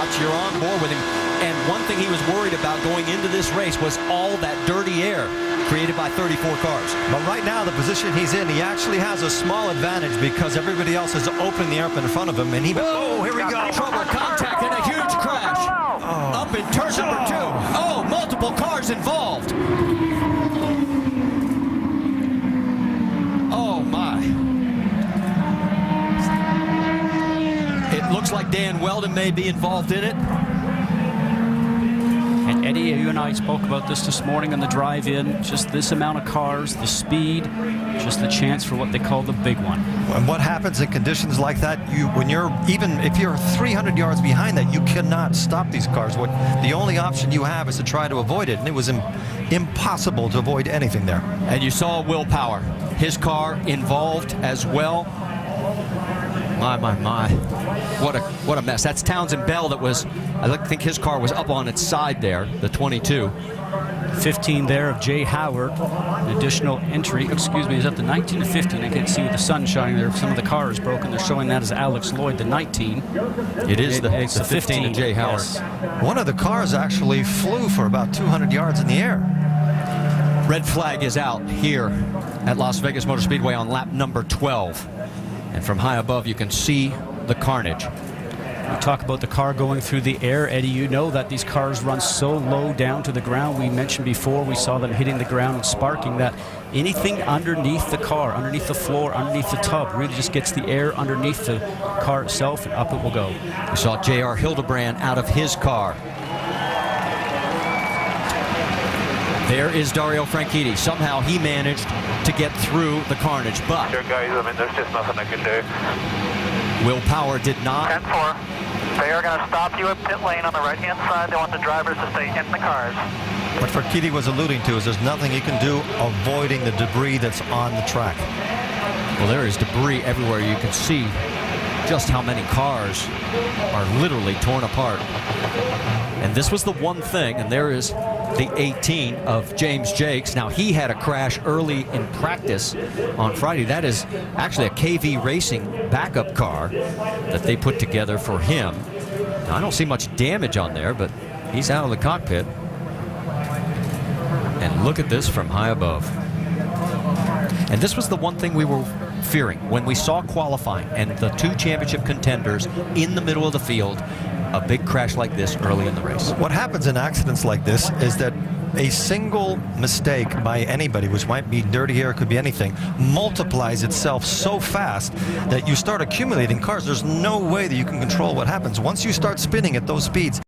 spots, you're on board with him. And one thing he was worried about going into this race was all that dirty air created by 34 cars. But right now, the position he's in, he actually has a small advantage because everybody else is opening the air up in front of him. And he, oh, here we go. Trouble, contact, and a huge crash. Up in turn number 2. Oh, multiple cars involved. Oh, my. It looks like Dan Weldon may be involved in it. And Eddie, you and I spoke about this morning on the drive-in. Just this amount of cars, the speed, just the chance for what they call the big one. And what happens in conditions like that, when you're, even if you're 300 yards behind that, you cannot stop these cars. The only option you have is to try to avoid it, and it was impossible to avoid anything there. And you saw Will Power, his car involved as well. My. What a mess. That's Townsend Bell that was, I think his car was up on its side there, the 22. 15 there of Jay Howard. An additional entry, excuse me, is up to 19 to 15. I can't see with the sun shining there. Some of the car is broken. They're showing that as Alex Lloyd, the 19. It's the 15 of Jay Howard. Yes. One of the cars actually flew for about 200 yards in the air. Red flag is out here at Las Vegas Motor Speedway on lap number 12. And from high above, you can see the carnage. We talk about the car going through the air. Eddie, you know that these cars run so low down to the ground. We mentioned before, we saw them hitting the ground and sparking, that anything underneath the car, underneath the floor, underneath the tub, really just gets the air underneath the car itself, and up it will go. We saw J.R. Hildebrand out of his car. There is Dario Franchitti. Somehow he managed to get through the carnage, but Sure, guys, I mean, there's just nothing I can do. Will Power did not. 10-4. They are going to stop you at pit lane on the right-hand side. They want the drivers to stay in the cars. What Franchitti was alluding to is there's nothing he can do avoiding the debris that's on the track. Well, there is debris everywhere. You can see just how many cars are literally torn apart. And this was the one thing, and there is the 18 of James Jakes. Now, he had a crash early in practice on Friday. That is actually a KV Racing backup car that they put together for him. Now, I don't see much damage on there, but he's out of the cockpit. And look at this from high above. And this was the one thing we were fearing when we saw qualifying and the two championship contenders in the middle of the field. A big crash like this early in the race. What happens in accidents like this is that a single mistake by anybody, which might be dirty air, could be anything, multiplies itself so fast that you start accumulating cars. There's no way that you can control what happens. Once you start spinning at those speeds,